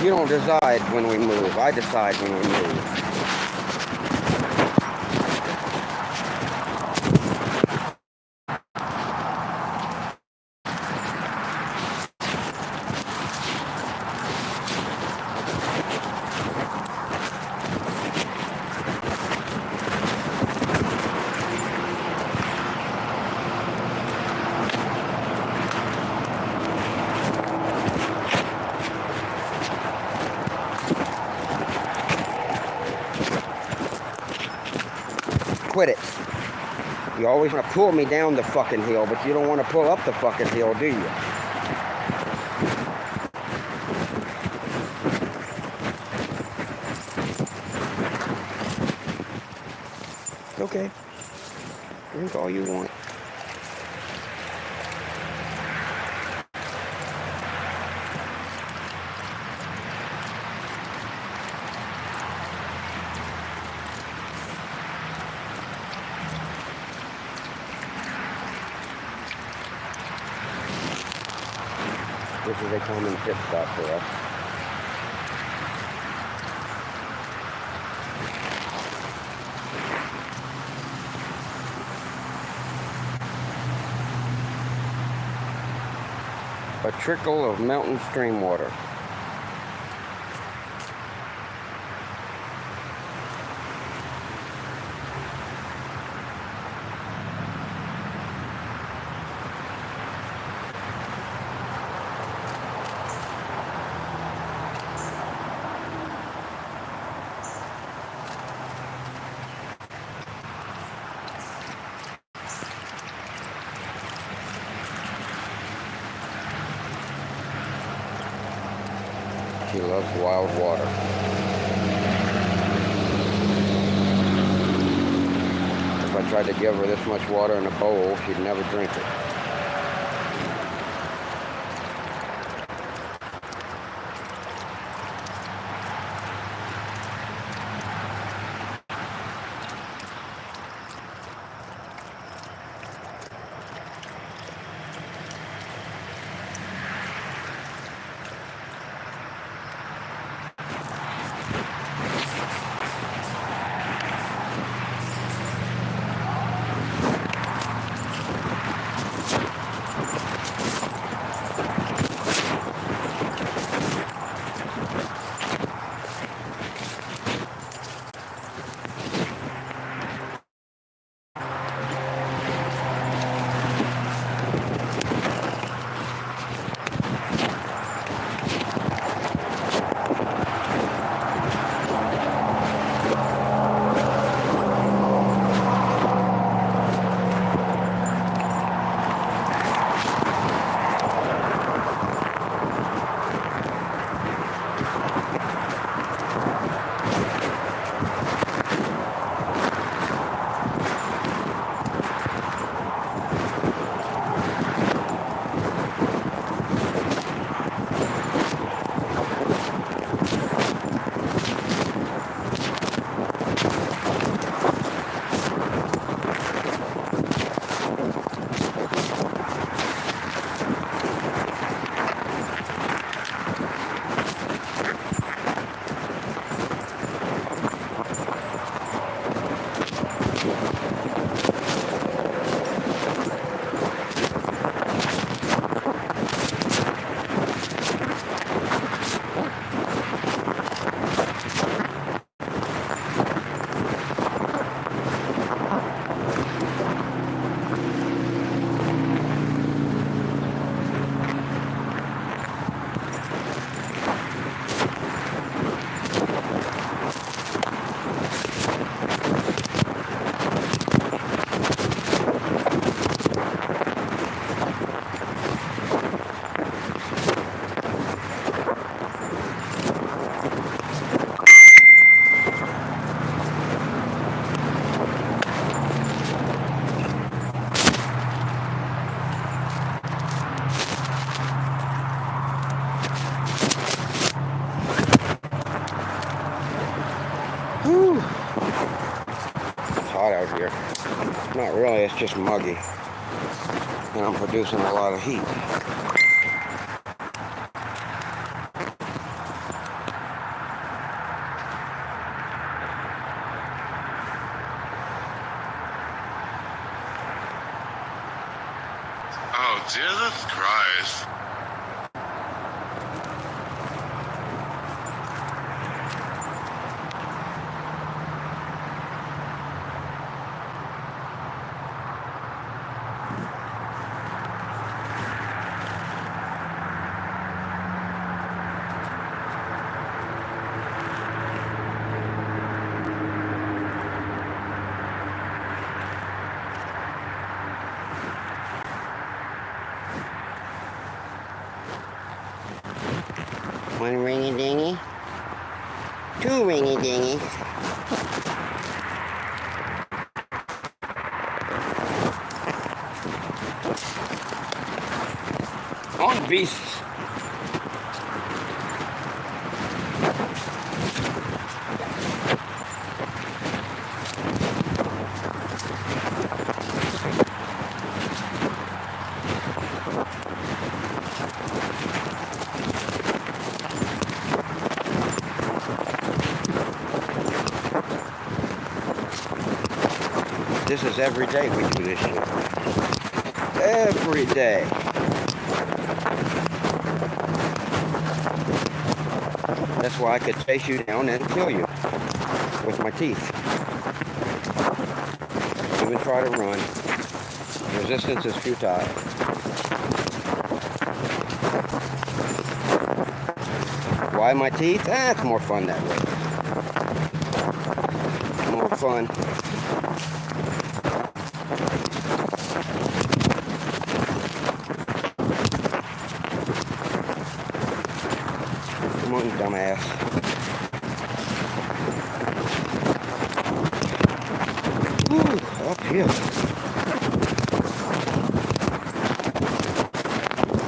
You don't decide when we move. I decide when we move. Quit it. You always want to pull me down the fucking hill, but you don't want to pull up the fucking hill, do you? Okay. Drink all you want. This is a common pit stop for us. A trickle of mountain stream water. She loves wild water. If I tried to give her this much water in a bowl, she'd never drink it. Whew. It's hot out here. Not really, it's just muggy. And I'm producing a lot of heat. Jesus Christ. One ringy dingy, two ringy dingies. On beasts. This is every day we do this shit. Every day. That's why I could chase you down and kill you with my teeth. Even try to run. Resistance is futile. Why my teeth? It's more fun that way. More fun. Come on, you dumbass. Ooh, uphill.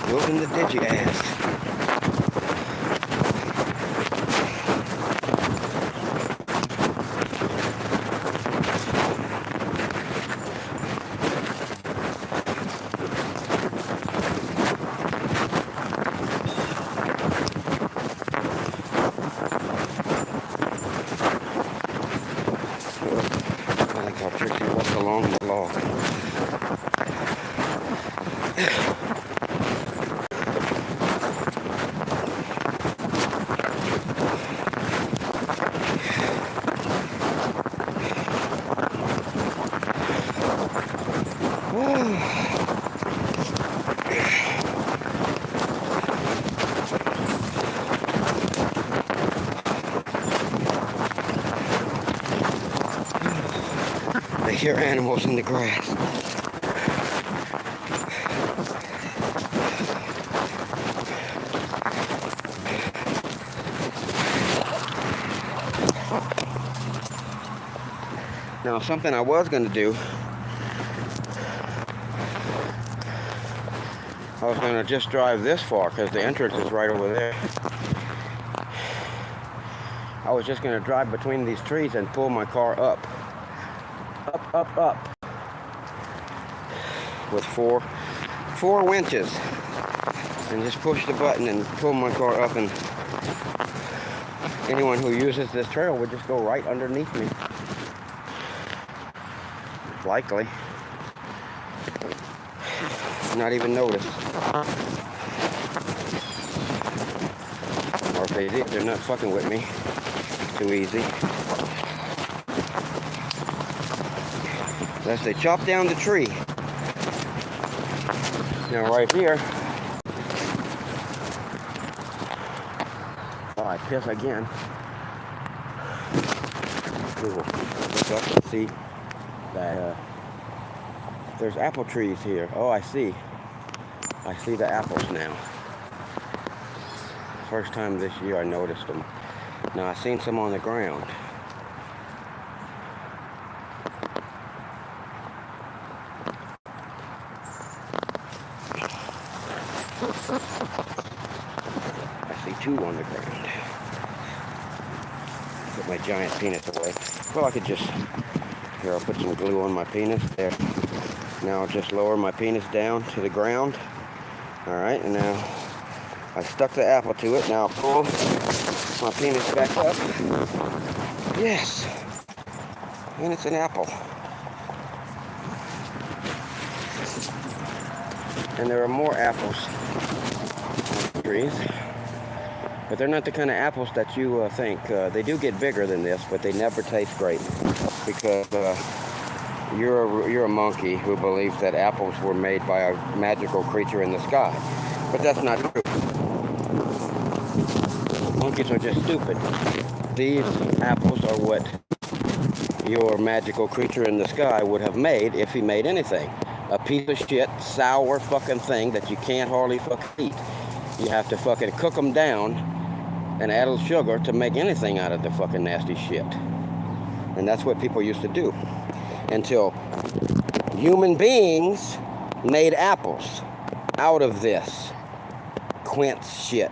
Whooping the digi ass. How Trixie walks along the log. They hear animals in the grass. Now, something I was going to do, I was going to just drive this far because the entrance is right over there. I was just going to drive between these trees and pull my car up. Up. With four winches. And just push the button and pull my car up, and anyone who uses this trail would just go right underneath me. Likely. Not even notice. Or if they did, they're not fucking with me. Too easy. Unless they chop down the tree. Now right here. Oh, I piss again. We will look up and see that there's apple trees here. Oh, I see. I see the apples now. First time this year I noticed them. Now I seen some on the ground. I see two on the ground. Put my giant penis away. Well, I could just, here, I'll put some glue on my penis. There. Now I'll just lower my penis down to the ground. Alright, and now I stuck the apple to it. Now I'll pull my penis back up. Yes. And it's an apple. And there are more apples on the trees. But they're not the kind of apples that you think. They do get bigger than this, but they never taste great. Because you're a monkey who believes that apples were made by a magical creature in the sky. But that's not true. Monkeys are just stupid. These apples are what your magical creature in the sky would have made if he made anything. A piece of shit, sour fucking thing that you can't hardly fucking eat. You have to fucking cook them down and add a little sugar to make anything out of the fucking nasty shit. And that's what people used to do. Until human beings made apples out of this quince shit.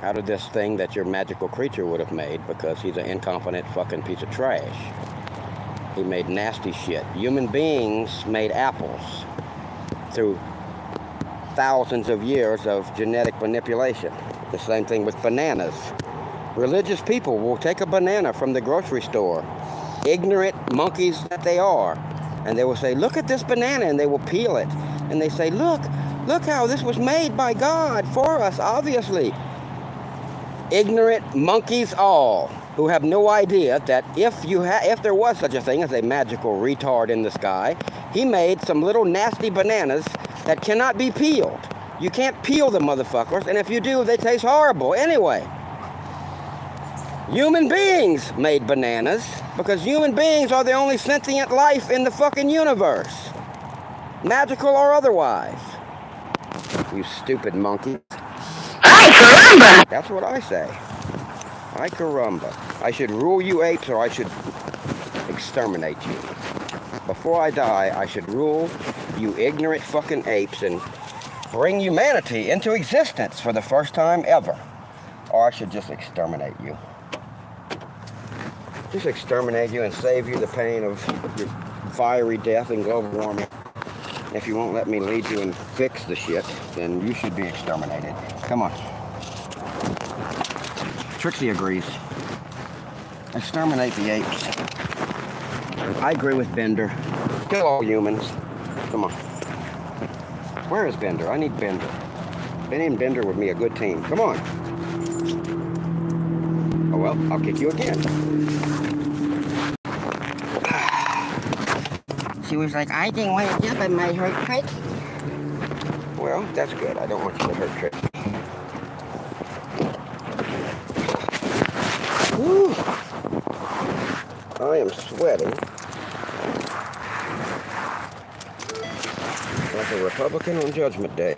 Out of this thing that your magical creature would have made because he's an incompetent fucking piece of trash. He made nasty shit. Human beings made apples through thousands of years of genetic manipulation. The same thing with bananas. Religious people will take a banana from the grocery store, ignorant monkeys that they are, and they will say, look at this banana, and they will peel it. And they say, look how this was made by God for us, obviously. Ignorant monkeys all, who have no idea that if there was such a thing as a magical retard in the sky, he made some little nasty bananas that cannot be peeled. You can't peel the motherfuckers, and if you do, they taste horrible anyway. Human beings made bananas because human beings are the only sentient life in the fucking universe. Magical or otherwise. You stupid monkey. Ay caramba! That's what I say. Ay caramba. I should rule you apes or I should exterminate you. Before I die, I should rule you ignorant fucking apes and bring humanity into existence for the first time ever. Or I should just exterminate you. Just exterminate you and save you the pain of your fiery death and global warming. If you won't let me lead you and fix the shit, then you should be exterminated. Come on. Trixie agrees. Exterminate the apes. I agree with Bender. Kill all humans. Come on. Where is Bender? I need Bender. Benny and Bender would be a good team. Come on. Oh well, I'll kick you again. She was like, I didn't want to jump, it might hurt Trixie. Well, that's good. I don't want you to hurt Trixie. Woo. I am sweating like a Republican on Judgment Day.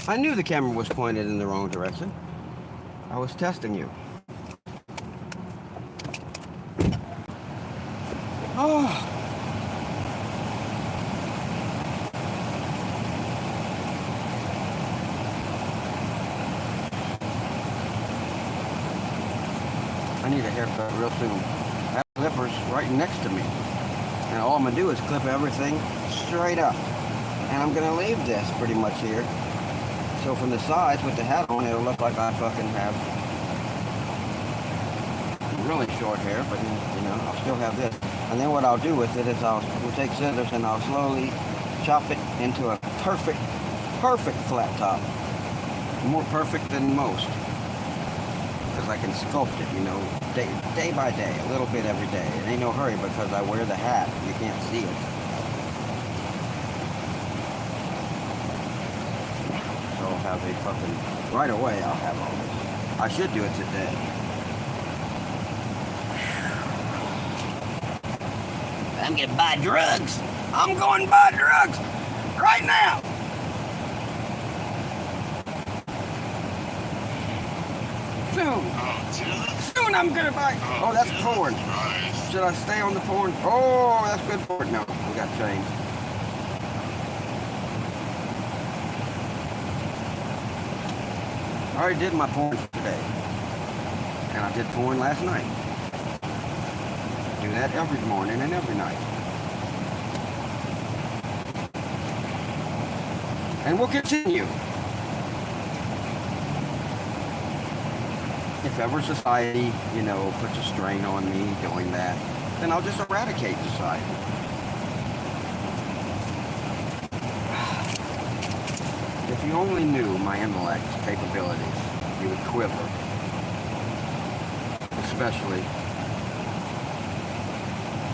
I knew the camera was pointed in the wrong direction. I was testing you. Oh. I need a haircut real soon. That clipper's right next to me. And all I'm going to do is clip everything straight up. And I'm going to leave this pretty much here. So from the sides with the hat on, it'll look like I fucking have really short hair, but you know, I'll still have this. And then what I'll do with it is we'll take scissors and I'll slowly chop it into a perfect flat top. More perfect than most. Because I can sculpt it, you know, day by day, a little bit every day. It ain't no hurry because I wear the hat. You can't see it. Have a fucking right away. I'll have all this. I should do it today. I'm gonna buy drugs. I'm going to buy drugs right now. Soon I'm gonna buy. Oh, that's porn. Should I stay on the porn? Oh, that's good porn. No, we got changed. I already did my pouring for today. And I did pouring last night. Do that every morning and every night. And we'll continue. If ever society, you know, puts a strain on me doing that, then I'll just eradicate society. If you only knew my intellect's capabilities, you would quiver. Especially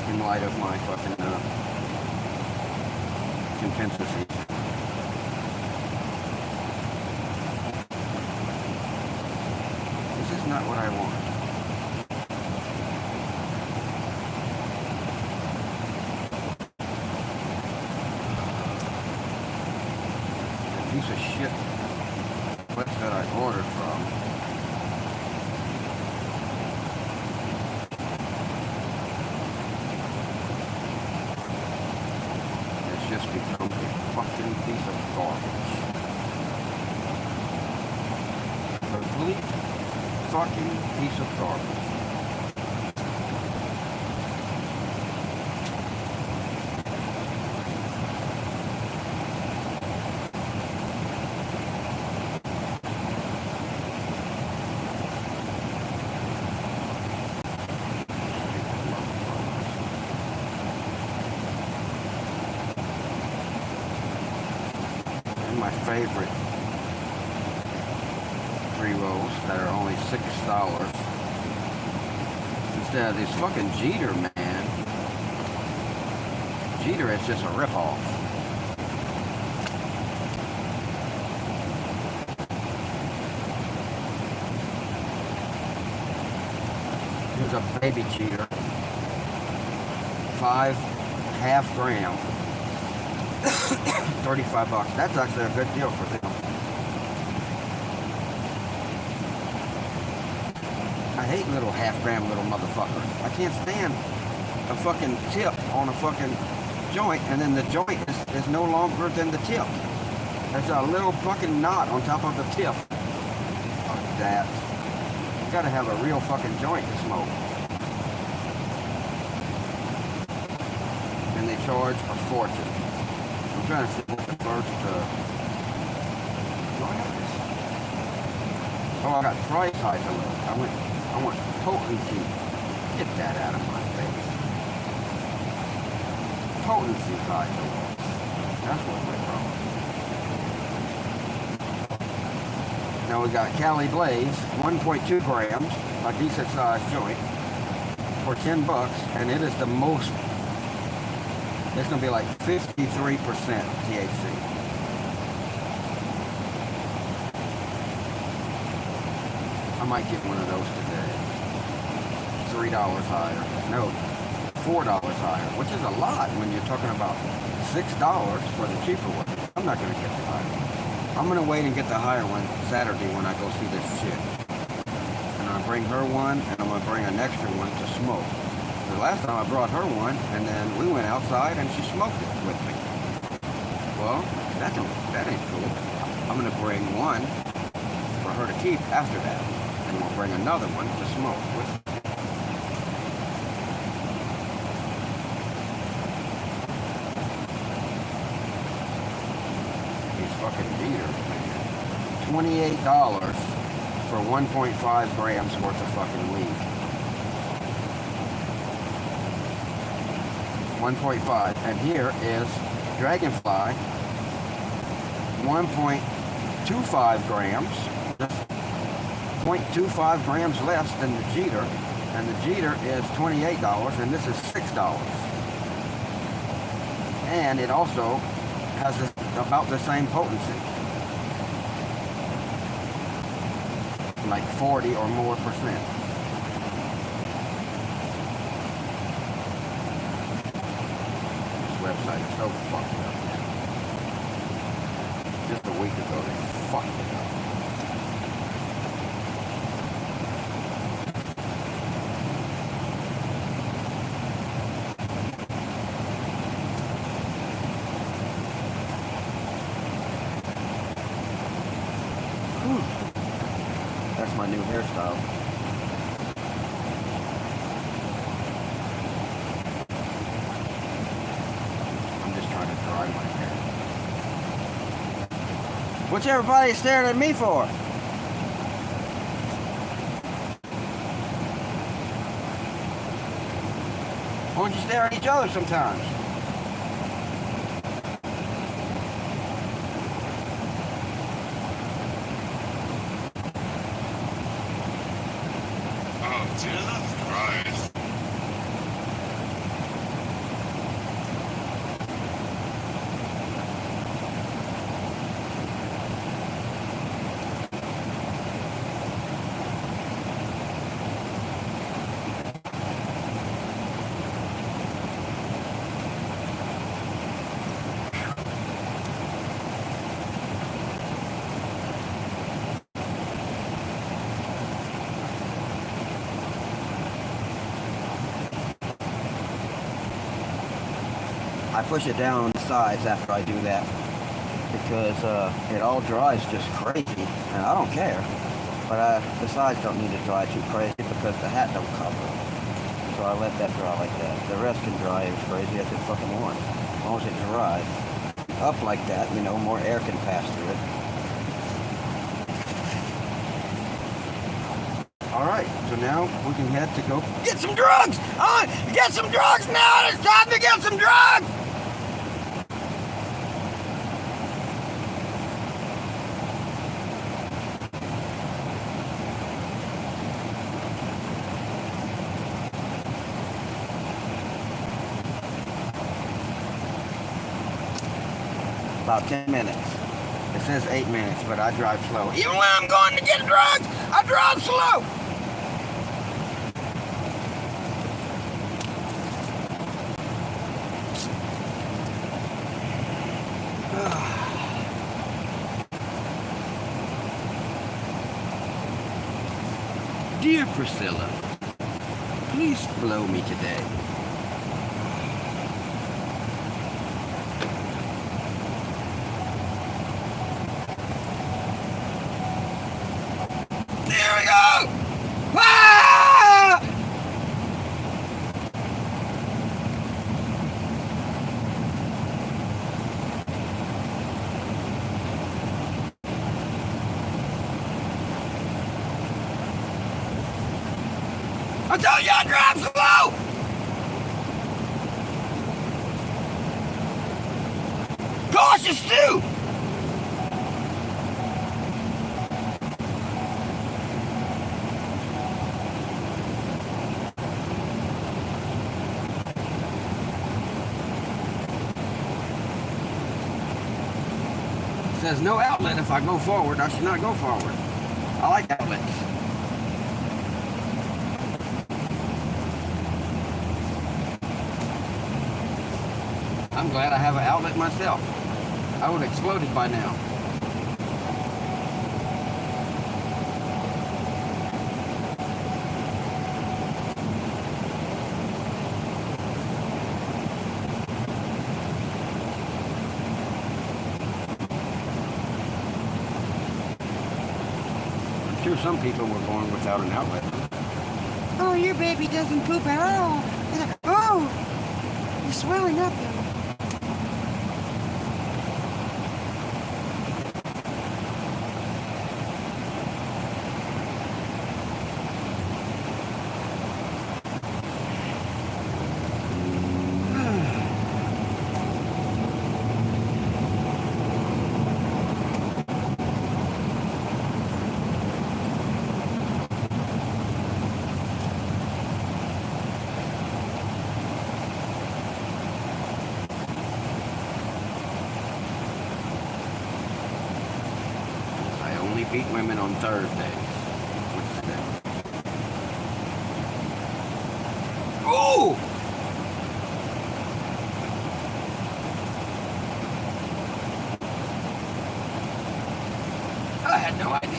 in light of my fucking contingencies. This is not what I want. The piece of shit place that I ordered from. It's just become a fucking piece of garbage. Complete fucking piece of garbage. And my favorite pre-rolls that are only $6 instead of this fucking Jeter, man. Jeter is just a ripoff. Here's a baby Jeter, 5.5 gram, $35. That's actually a good deal for them. I hate little half-gram little motherfuckers. I can't stand a fucking tip on a fucking joint, and then the joint is no longer than the tip. There's a little fucking knot on top of the tip. Fuck that. You gotta have a real fucking joint to smoke. And they charge a fortune. I'm trying to see what the first, do I have this? Oh, I got price hike alert. I want potency. Get that out of my face. Potency high alert. That's what we're from. Now we got 𝕊𝖆𝖆𝗆, 1.2 grams, a decent sized joint, for $10, and it is the most. It's gonna be like 53% THC. I might get one of those today. $3 higher. No, $4 higher, which is a lot when you're talking about $6 for the cheaper one. I'm not gonna get the higher one. I'm gonna wait and get the higher one Saturday when I go see this chick. And I'll bring her one, and I'm gonna bring an extra one to smoke. The last time I brought her one, and then we went outside and she smoked it with me. Well, that ain't cool. I'm gonna bring one for her to keep after that. And we'll bring another one to smoke with. These fucking Jeters, man. $28 for 1.5 grams worth of fucking weed. 1.5, and here is Dragonfly, 1.25 grams, just 0.25 grams less than the Jeter, and the Jeter is $28, and this is $6. And it also has about the same potency, like 40 or more percent. Website is so fucked up. Just a week ago they fucked it up. That's my new hairstyle. I'm just trying to dry my hair. What's everybody staring at me for? Why don't you stare at each other sometimes? Oh, Jesus Christ. I push it down on the sides after I do that because it all dries just crazy, and I don't care. But the sides don't need to dry too crazy because the hat don't cover it. So I let that dry like that. The rest can dry as crazy as it fucking wants. As long as it dries up like that, you know, more air can pass through it. Alright, so now we can head to go get some drugs! Get some drugs now! It's time to get some drugs! About 10 minutes. It says 8 minutes, but I drive slow. Even when I'm going to get drugs, I drive slow! Dear Priscilla, please blow me today. There we go! Ah! I told you I drive slow! Cautious too! It says no outlet if I go forward. I should not go forward. I like outlets. I'm glad I have an outlet myself. I would have exploded by now. I'm sure some people were born without an outlet. Oh, your baby doesn't poop at all. Oh, you're swelling up though. Beat women on Thursdays. Ooh! I had no idea.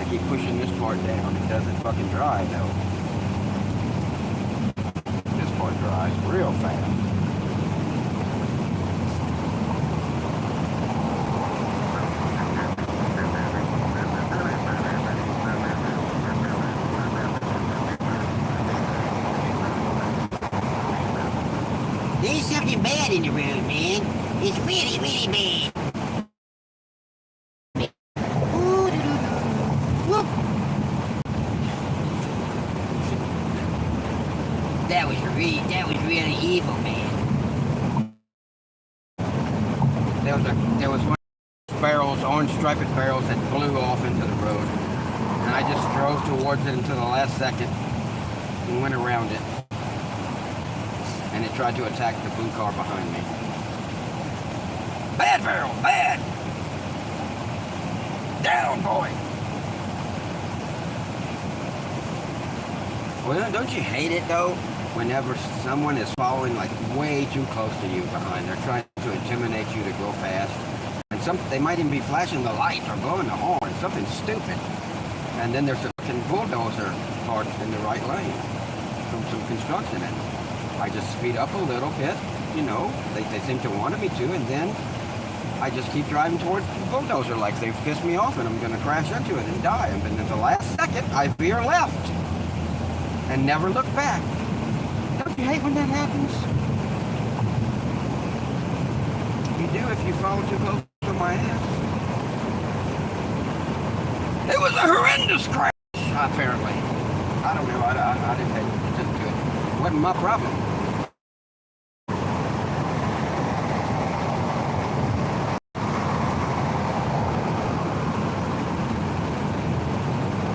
keep pushing this part down. It doesn't fucking dry though. This part dries real fast. There's something bad in the road, man. It's really, really bad. Ooh, whoop. That was really evil, man. There was one of those barrels, orange striped barrels that blew off into the road. And I just drove towards it until the last second and went around it. And it tried to attack the blue car behind me. Bad barrel, bad. Down, boy. Well, don't you hate it though? Whenever someone is following like way too close to you behind, they're trying to intimidate you to go fast. And they might even be flashing the lights or blowing the horn, something stupid. And then there's a fucking bulldozer parked in the right lane from some construction. And I just speed up a little bit, you know, they seem to want me to, and then I just keep driving towards the bulldozer like they've pissed me off and I'm gonna crash into it and die. And then at the last second, I veer left and never look back. Don't you hate when that happens? You do if you follow too close to my ass. It was a horrendous crash, apparently. I don't know, I didn't pay attention to it. It wasn't my problem.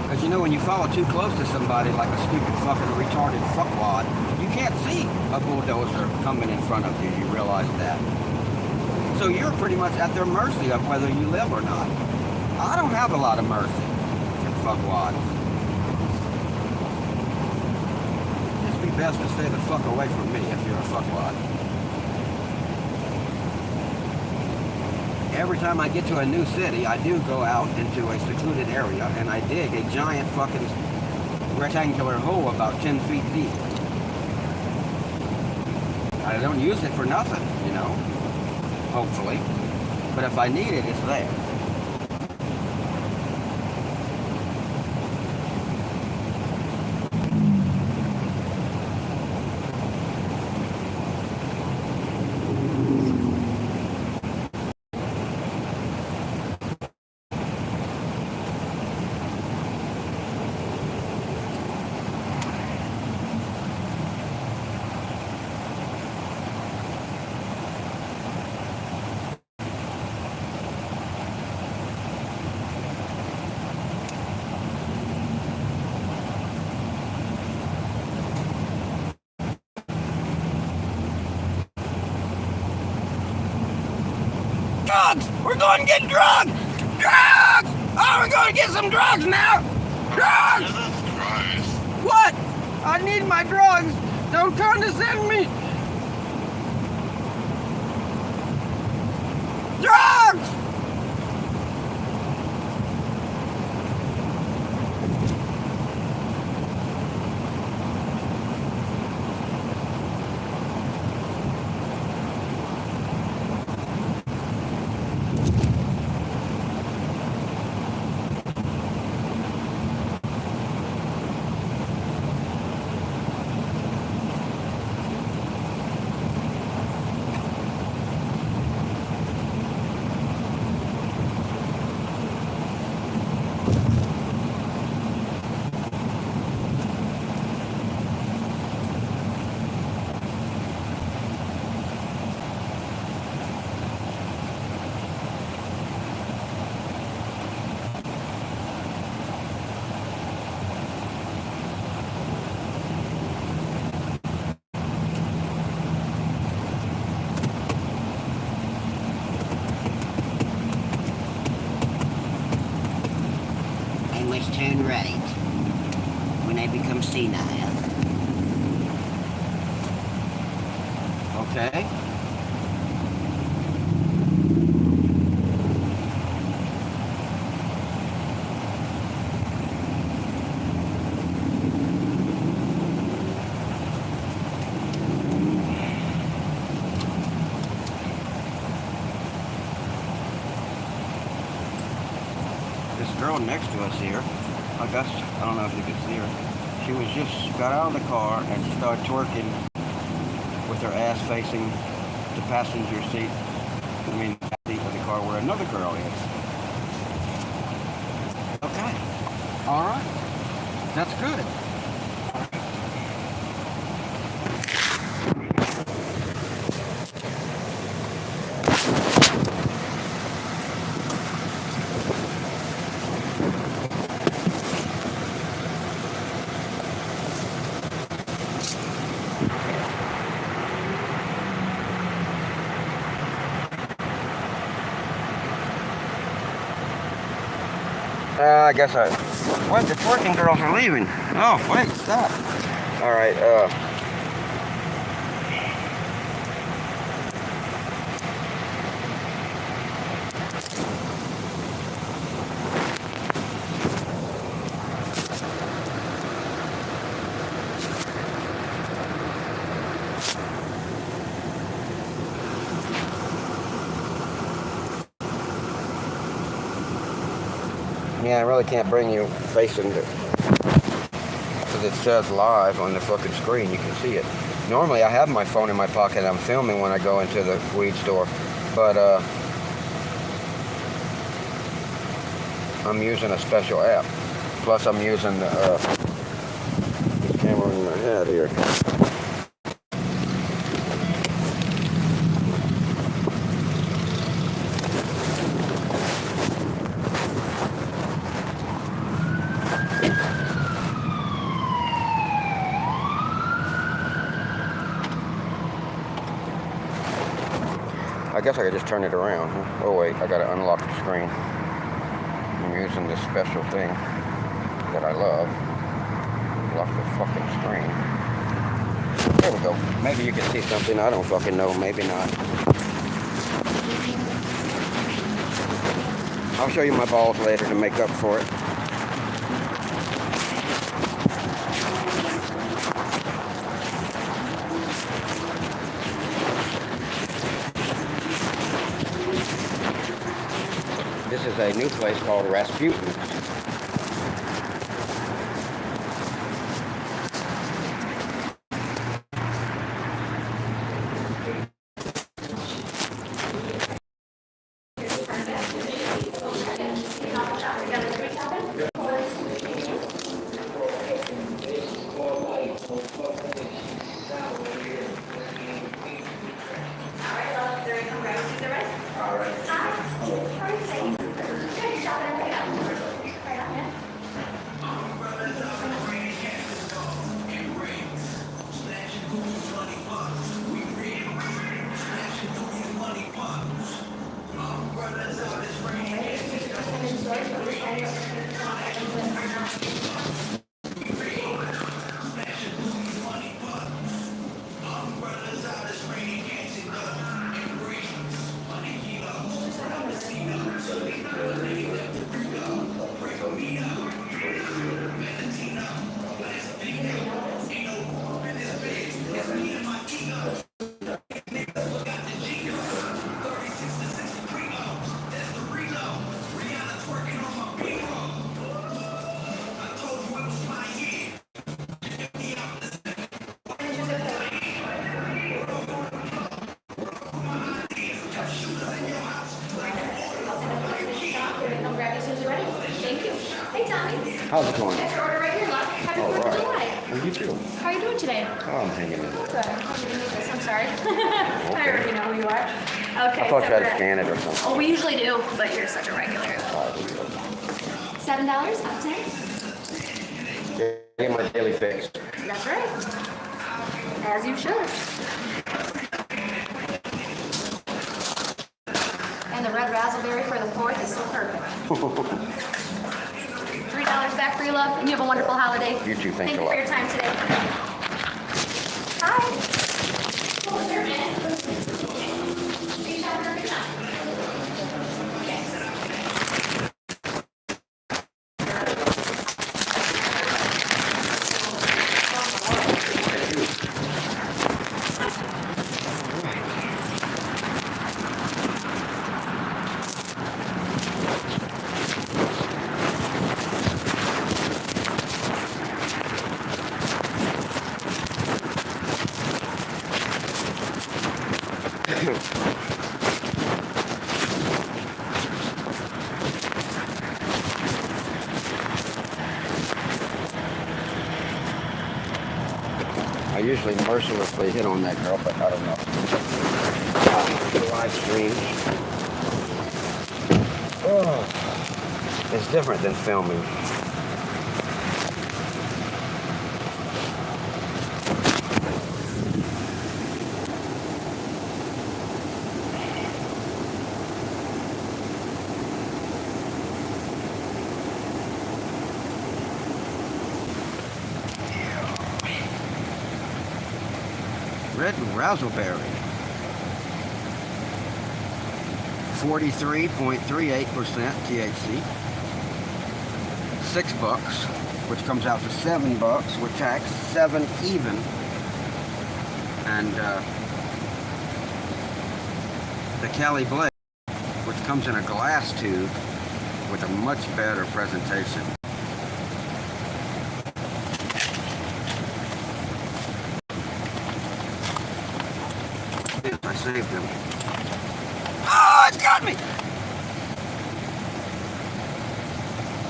Because you know, when you follow too close to somebody like a stupid fucking retarded fuckwad, you can't see a bulldozer coming in front of you. You realize that. So you're pretty much at their mercy of whether you live or not. I don't have a lot of mercy for fuckwads. Just be best to stay the fuck away from me if you're a fuckwad. Every time I get to a new city, I do go out into a secluded area and I dig a giant fucking rectangular hole about 10 feet deep. I don't use it for nothing, you know, hopefully. But if I need it, it's there. Drugs! We're going to get drugs! Drugs! Oh, we're going to get some drugs now! Drugs! Jesus Christ. What? I need my drugs! Don't condescend me! Drugs! Must turn right when I become senile. Okay. girl next to us here, I guess, I don't know if you can see her. She got out of the car and she started twerking with her ass facing the passenger seat. I mean, the seat of the car where another girl is. Okay. All right. That's good. I guess what? The twerking girls are leaving. Oh, wait, stop. All right, yeah, I really can't bring you facing the, because it says live on the fucking screen. You can see it. Normally, I have my phone in my pocket and I'm filming when I go into the weed store, but I'm using a special app. Plus, I'm using the camera in my head here. I guess I could just turn it around. Huh? Oh wait, I gotta unlock the screen. I'm using this special thing that I love. Lock the fucking screen. There we go. Maybe you can see something. I don't fucking know. Maybe not. I'll show you my balls later to make up for it. This is a new place called Rasputin's. How's it going? Next order right here, love. Happy 4th of July. Well, you too. How are you doing today? Oh, I'm hanging in there. Good. How did you make this? I'm sorry. I already know who you are. Okay. I thought you had to we're- scan it or something. Oh, we usually do, but you're such a regular. $7 out of 10. Get my daily fix. That's right. As you should. And the red raspberry for the 4th is so perfect. $3 back for you, love, and you have a wonderful holiday. You too, thanks a Thank you lot. for your time today. Hi. Hold there a minute. Reach out and reach out. usually mercilessly hit on that girl, but I don't know. The live stream. Oh, it's different than filming. 𝕯𝖎𝖌𝖎𝖙𝖆𝖑 43.38% THC. $6, which comes out to $7 with tax, 7 even. And the 𝕯𝖎𝖌𝖎𝖙𝖆𝖑, which comes in a glass tube with a much better presentation. I saved him. Oh, it's got me!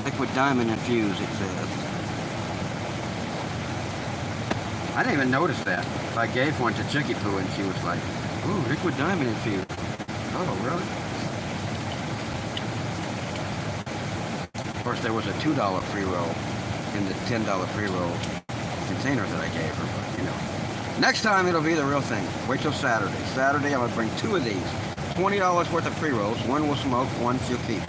Liquid diamond infused, it says. I didn't even notice that. I gave one to Chicky Poo and she was like, ooh, liquid diamond infused. Oh, really? Of course, there was a $2 pre-roll in the $10 pre-roll container that I gave her, but you know. Next time it'll be the real thing. Wait till Saturday. Saturday I'm gonna bring 2 of these. $20 worth of pre-rolls. One will smoke, one she'll keep.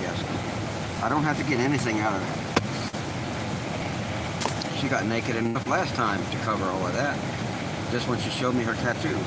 Yes. I don't have to get anything out of it. She got naked enough last time to cover all of that. Just when she showed me her tattoo.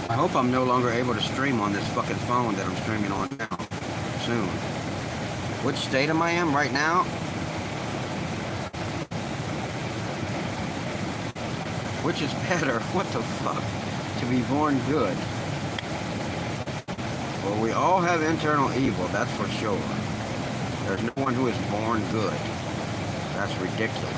I hope I'm no longer able to stream on this fucking phone that I'm streaming on now. Soon. Which state am I in right now? Which is better? What the fuck? To be born good. Well, we all have internal evil, that's for sure. There's no one who is born good. That's ridiculous.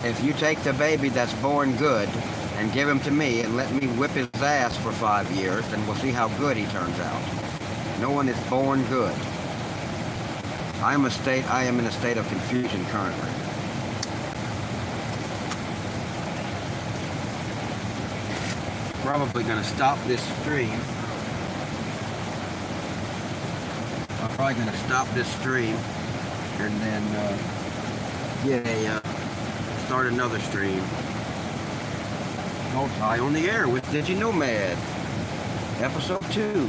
If you take the baby that's born good and give him to me and let me whip his ass for 5 years, then we'll see how good he turns out. No one is born good. I am in a state of confusion currently. Probably gonna stop this stream. I'm probably gonna stop this stream and then start another stream. High on the Air with 𝕯𝖎𝖌𝖎𝖙𝖆𝖑, episode 2.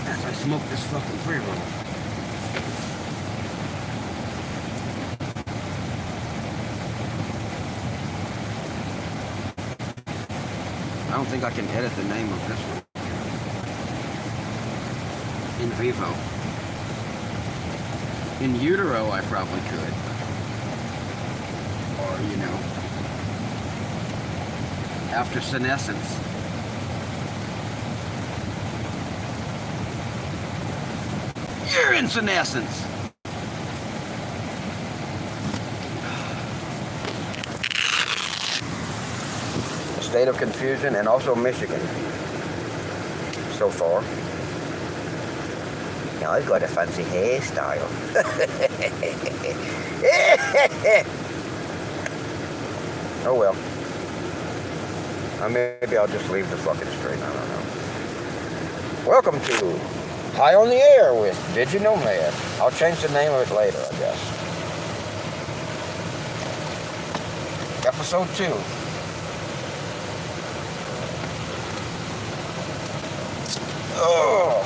As I smoke this fucking pre-roll. I don't think I can edit the name of this one. In vivo. In utero, I probably could. Or, you know. After senescence. You're in senescence. A state of confusion, and also Michigan. So far. Now I've got a fancy hairstyle. Oh well. Maybe I'll just leave the fucking stream, I don't know. Welcome to High on the Air with 𝕯𝖎𝖌𝖎𝖙𝖆𝖑. I'll change the name of it later, I guess. Episode 2. Oh.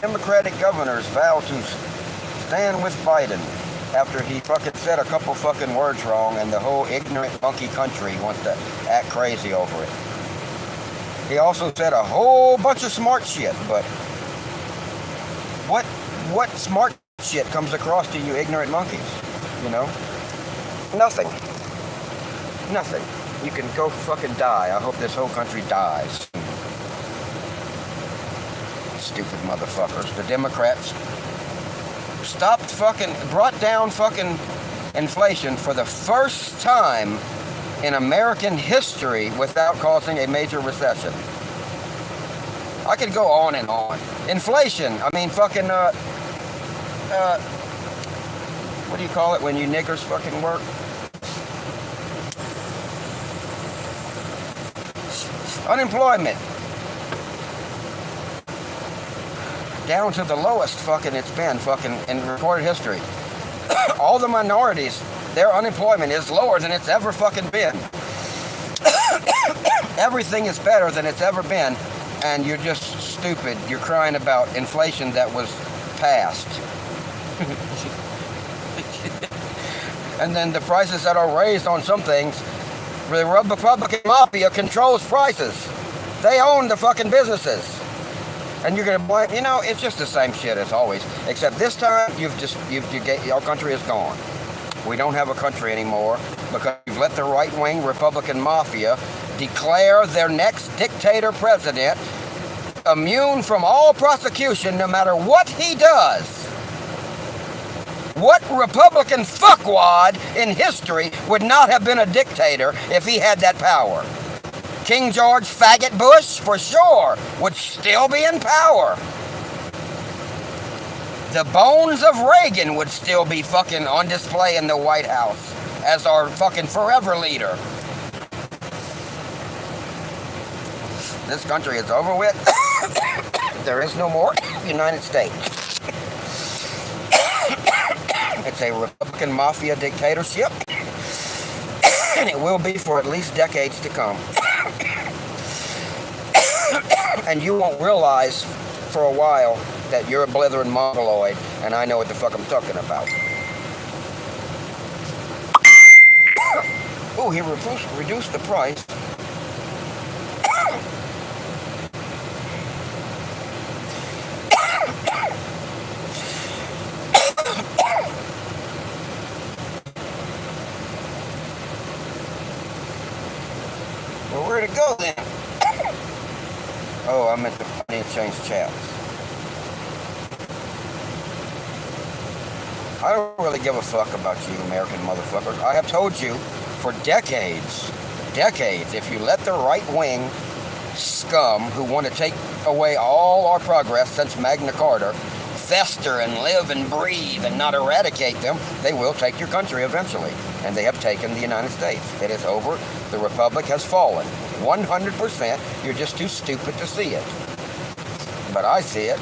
Democratic governors vow to stand with Biden after he fucking said a couple fucking words wrong and the whole ignorant monkey country wants to act crazy over it. He also said a whole bunch of smart shit, but what smart shit comes across to you ignorant monkeys? You know? Nothing. Nothing. You can go fucking die. I hope this whole country dies. Stupid motherfuckers. The Democrats brought down fucking inflation for the first time in American history without causing a major recession. I could go on and on. Inflation, I mean fucking, what do you call it when you niggers fucking work? Unemployment. Down to the lowest fucking it's been fucking in recorded history. All the minorities, their unemployment is lower than it's ever fucking been. Everything is better than it's ever been, and you're just stupid. You're crying about inflation that was passed. And then the prices that are raised on some things, the Republican mafia controls prices. They own the fucking businesses. And you're gonna blame, you know, it's just the same shit as always. Except this time, your country is gone. We don't have a country anymore because you've let the right-wing Republican mafia declare their next dictator president immune from all prosecution no matter what he does. What Republican fuckwad in history would not have been a dictator if he had that power? King George Faggot Bush, for sure, would still be in power. The bones of Reagan would still be fucking on display in the White House as our fucking forever leader. This country is over with. There is no more United States. It's a Republican mafia dictatorship, and it will be for at least decades to come. And you won't realize for a while that you're a blithering mongoloid, and I know what the fuck I'm talking about. Oh, he reduced the price. Well, where'd it go then? Oh, I need to change chats. I don't really give a fuck about you American motherfuckers. I have told you for decades, if you let the right-wing scum who want to take away all our progress since Magna Carta fester and live and breathe and not eradicate them, they will take your country eventually. And they have taken the United States. It is over. The Republic has fallen. 100%. You're just too stupid to see it. But I see it.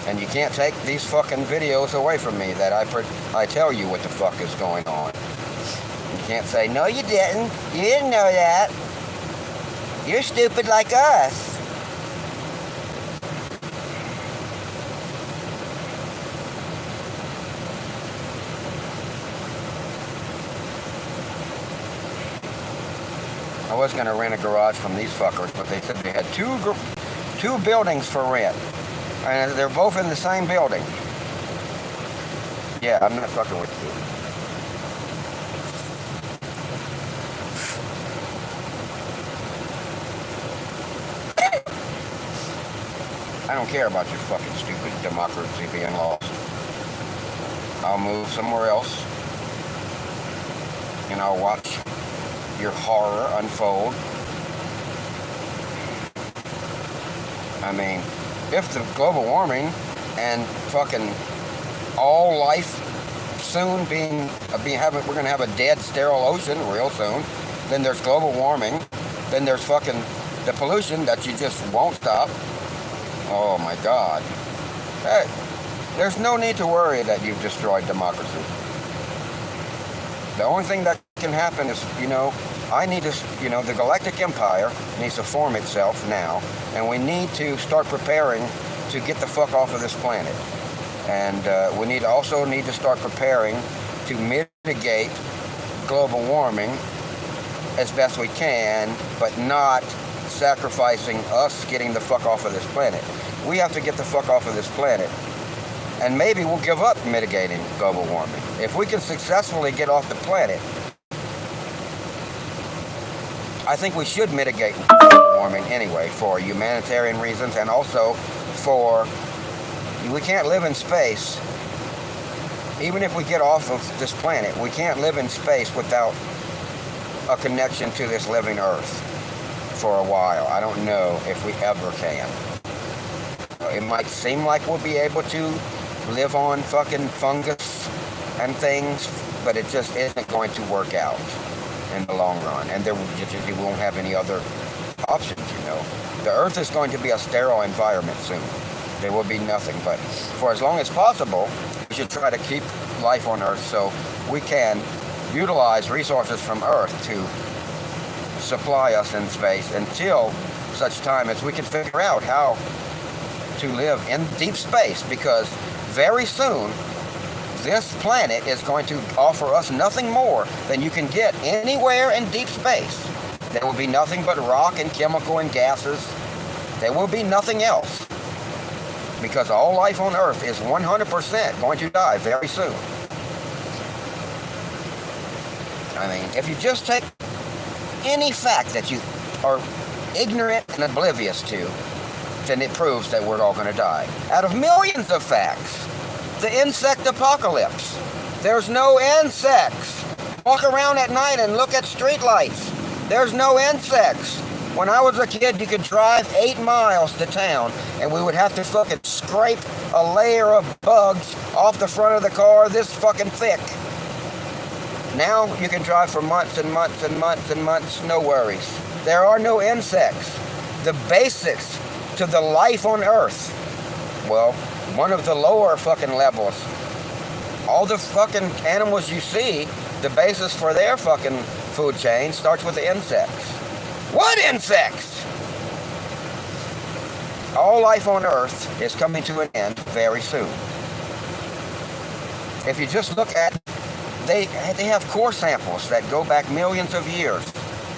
And you can't take these fucking videos away from me that I tell you what the fuck is going on. You can't say, no you didn't. You didn't know that. You're stupid like us. I was going to rent a garage from these fuckers, but they said they had two buildings for rent. And they're both in the same building. Yeah, I'm not fucking with you. I don't care about your fucking stupid democracy being lost. I'll move somewhere else. And I'll watch your horror unfold. I mean, if the global warming and fucking all life soon we're gonna have a dead, sterile ocean real soon, then there's global warming, then there's fucking the pollution that you just won't stop. Oh my God. Hey, there's no need to worry that you've destroyed democracy. The only thing that can happen is, I need to, the galactic empire needs to form itself now, and we need to start preparing to get the fuck off of this planet. And we also need to start preparing to mitigate global warming as best we can, but not sacrificing us getting the fuck off of this planet. We have to get the fuck off of this planet, and maybe we'll give up mitigating global warming. If we can successfully get off the planet, I think we should mitigate global warming anyway, for humanitarian reasons, and also for, we can't live in space. Even if we get off of this planet, we can't live in space without a connection to this living Earth for a while. I don't know if we ever can. It might seem like we'll be able to live on fucking fungus and things, but it just isn't going to work out in the long run, and we won't have any other options. The Earth is going to be a sterile environment soon. There will be nothing, but for as long as possible, we should try to keep life on Earth so we can utilize resources from Earth to supply us in space until such time as we can figure out how to live in deep space, because very soon this planet is going to offer us nothing more than you can get anywhere in deep space. There will be nothing but rock and chemical and gases. There will be nothing else, because all life on Earth is 100% going to die very soon. I mean, if you just take any fact that you are ignorant and oblivious to, then it proves that we're all going to die. Out of millions of facts, the insect apocalypse. There's no insects. Walk around at night and look at streetlights. There's no insects. When I was a kid, you could drive 8 miles to town, and we would have to fucking scrape a layer of bugs off the front of the car this fucking thick. Now you can drive for months and months and months and months, no worries. There are no insects. The basics to the life on Earth, well, one of the lower fucking levels. All the fucking animals you see, the basis for their fucking food chain starts with the insects. What insects? All life on Earth is coming to an end very soon. If you just look at, they have core samples that go back millions of years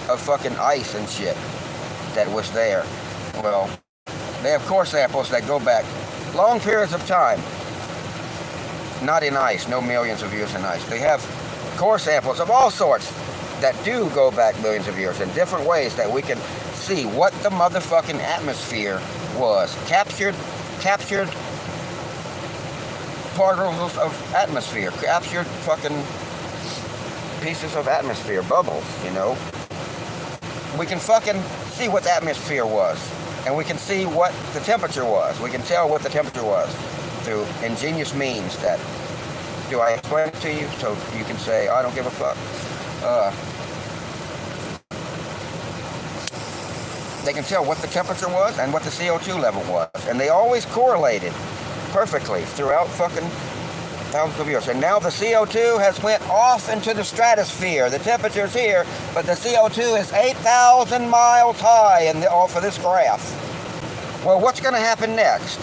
of fucking ice and shit that was there. Well, they have core samples that go back long periods of time. Not in ice, no millions of years in ice. They have core samples of all sorts that do go back millions of years in different ways that we can see what the motherfucking atmosphere was. Captured particles of atmosphere, captured fucking pieces of atmosphere, bubbles, We can fucking see what the atmosphere was, and we can see what the temperature was. We can tell what the temperature was through ingenious means that, do I explain it to you so you can say, I don't give a fuck? They can tell what the temperature was and what the CO2 level was, and they always correlated perfectly throughout fucking thousands of years. And now the CO2 has went off into the stratosphere. The temperature's here, but the CO2 is 8,000 miles high off of this graph. Well, what's going to happen next?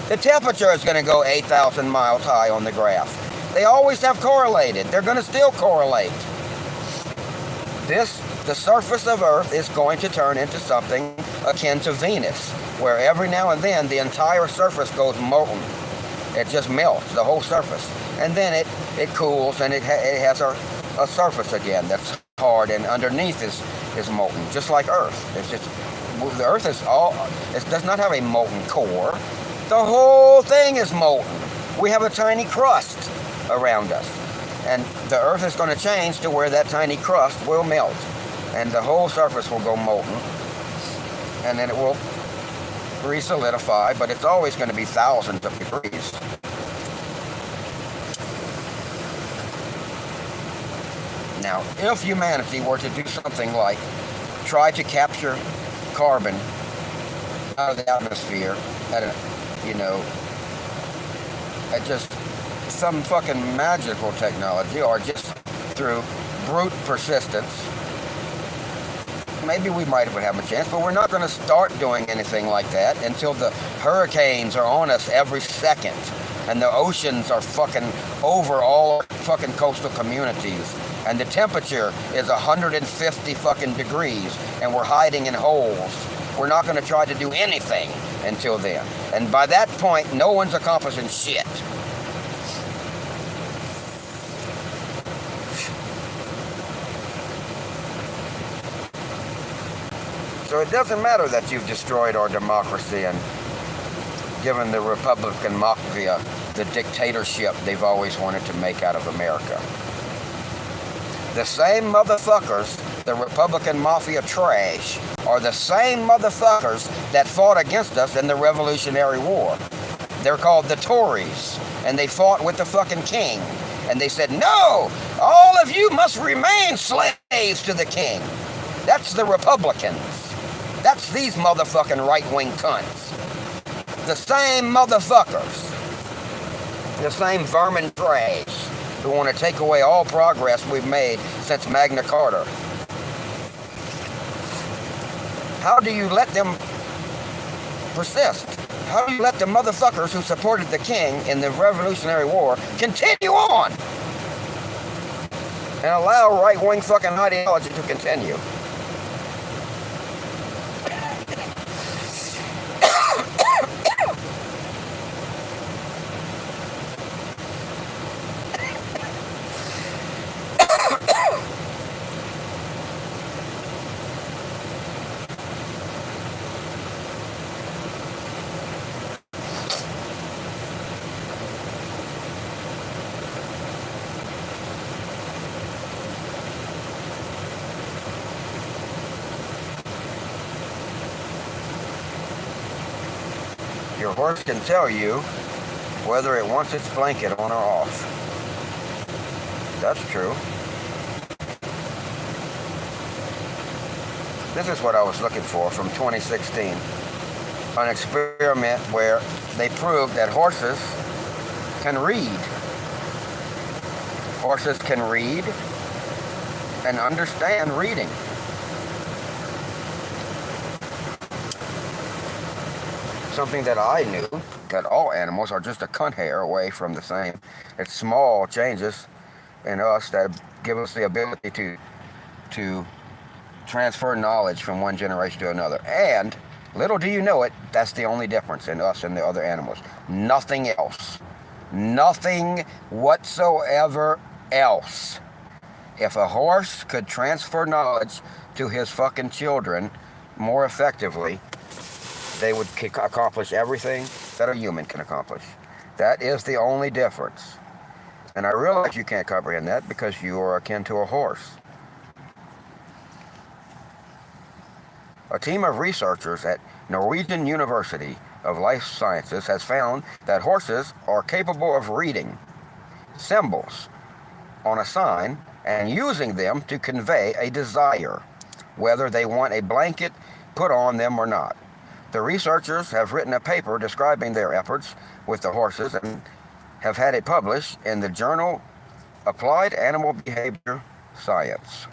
The temperature is going to go 8,000 miles high on the graph. They always have correlated. They're going to still correlate. The surface of Earth is going to turn into something akin to Venus, where every now and then the entire surface goes molten. It just melts, the whole surface. And then it cools, and it has a surface again that's hard, and underneath is molten, just like Earth. It's just, the Earth it does not have a molten core. The whole thing is molten. We have a tiny crust around us. And the Earth is going to change to where that tiny crust will melt. And the whole surface will go molten. And then it will re-solidify, but it's always going to be thousands of degrees. Now, if humanity were to do something like try to capture carbon out of the atmosphere at just some fucking magical technology, or just through brute persistence, maybe we might have a chance, but we're not going to start doing anything like that until the hurricanes are on us every second and the oceans are fucking over all our fucking coastal communities and the temperature is 150 fucking degrees and we're hiding in holes. We're not going to try to do anything until then. And by that point, no one's accomplishing shit. So it doesn't matter that you've destroyed our democracy and given the Republican mafia the dictatorship they've always wanted to make out of America. The same motherfuckers, the Republican mafia trash, are the same motherfuckers that fought against us in the Revolutionary War. They're called the Tories, and they fought with the fucking king. And they said, no, all of you must remain slaves to the king. That's the Republicans. That's these motherfucking right-wing cunts. The same motherfuckers. The same vermin trash who want to take away all progress we've made since Magna Carta. How do you let them persist? How do you let the motherfuckers who supported the king in the Revolutionary War continue on and allow right-wing fucking ideology to continue? Your horse can tell you whether it wants its blanket on or off. That's true. This is what I was looking for from 2016. An experiment where they proved that horses can read. Horses can read and understand reading. Something that I knew, that all animals are just a cunt hair away from the same. It's small changes in us that give us the ability to transfer knowledge from one generation to another. And little do you know it, that's the only difference in us and the other animals. Nothing else. Nothing whatsoever else. If a horse could transfer knowledge to his fucking children more effectively, they would accomplish everything that a human can accomplish. That is the only difference. And I realize you can't comprehend that because you are akin to a horse. A team of researchers at Norwegian University of Life Sciences has found that horses are capable of reading symbols on a sign and using them to convey a desire, whether they want a blanket put on them or not. The researchers have written a paper describing their efforts with the horses and have had it published in the journal Applied Animal Behavior Science.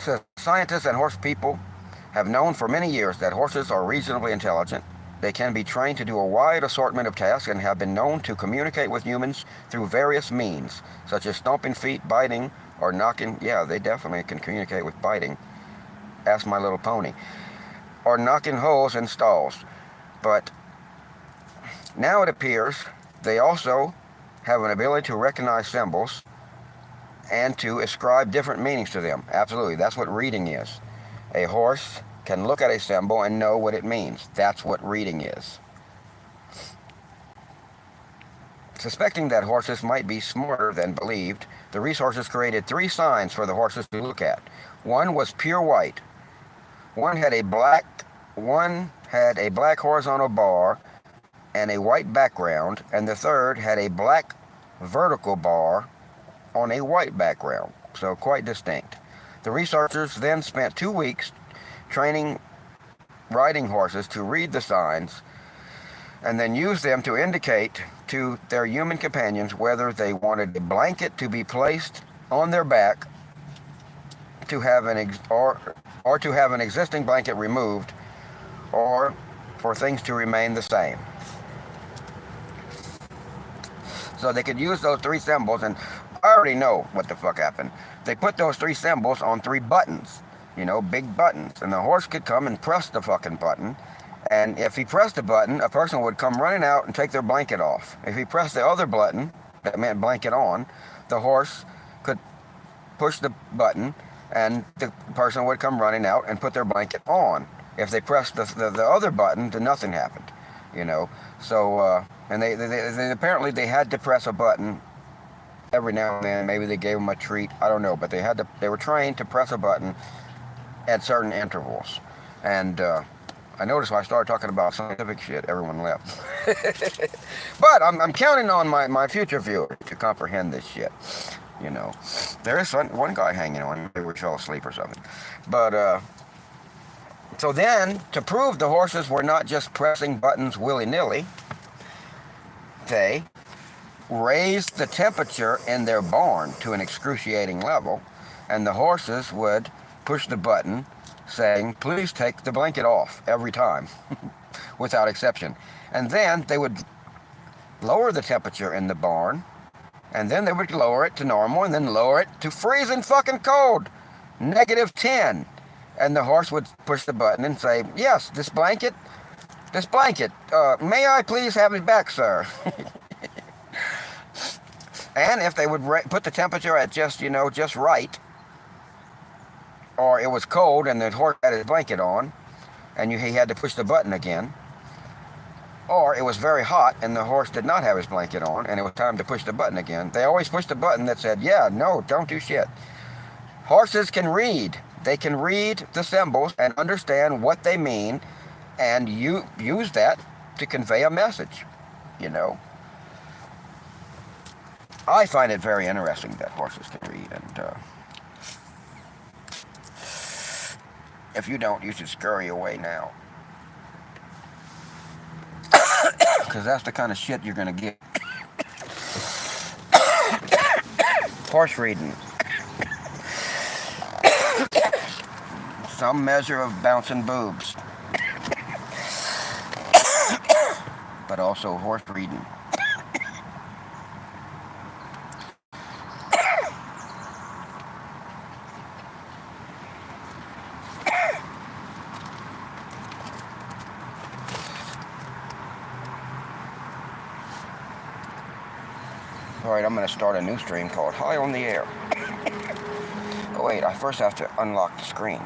So scientists and horse people have known for many years that horses are reasonably intelligent. They can be trained to do a wide assortment of tasks and have been known to communicate with humans through various means, such as stomping feet, biting, or knocking. Yeah, they definitely can communicate with biting. Ask My Little Pony. Or knocking holes in stalls. But now it appears they also have an ability to recognize symbols and to ascribe different meanings to them. Absolutely, that's what reading is. A horse can look at a symbol and know what it means. That's what reading is. Suspecting that horses might be smarter than believed, the researchers created 3 signs for the horses to look at. One was pure white. One had a black horizontal bar and a white background, and the third had a black vertical bar on a white background, so quite distinct. The researchers then spent 2 weeks training riding horses to read the signs and then use them to indicate to their human companions whether they wanted a blanket to be placed on their back to have or to have an existing blanket removed, or for things to remain the same. So they could use those three symbols, and I already know what the fuck happened. They put those three symbols on three buttons, you know, big buttons, and the horse could come and press the fucking button, and if he pressed the button, a person would come running out and take their blanket off. If he pressed the other button, that meant blanket on, the horse could push the button, and the person would come running out and put their blanket on. If they pressed the other button, then nothing happened, you know. So, and they apparently they had to press a button every now and then. Maybe they gave them a treat, I don't know, but they were trained to press a button at certain intervals. And I noticed when I started talking about scientific shit, everyone left. But I'm counting on my future viewers to comprehend this shit. You know, there is one guy hanging on. Maybe we fell asleep or something. But so then, to prove the horses were not just pressing buttons willy-nilly, they raised the temperature in their barn to an excruciating level, and the horses would push the button saying, "Please take the blanket off," every time, without exception. And then they would lower the temperature in the barn, and then they would lower it to normal, and then lower it to freezing fucking cold, -10. And the horse would push the button and say, "Yes, this blanket, may I please have it back, sir?" And if they would put the temperature at just right, or it was cold and the horse had his blanket on, and he had to push the button again, or it was very hot and the horse did not have his blanket on and it was time to push the button again, they always pushed the button that said, "Yeah, no, don't do shit." Horses can read. They can read the symbols and understand what they mean, and you use that to convey a message, you know. I find it very interesting that horses can read, and if you don't, you should scurry away now. Because that's the kind of shit you're going to get. Horse reading. Some measure of bouncing boobs. But also horse reading. Alright, I'm going to start a new stream called High on the Air. Oh wait, I first have to unlock the screen.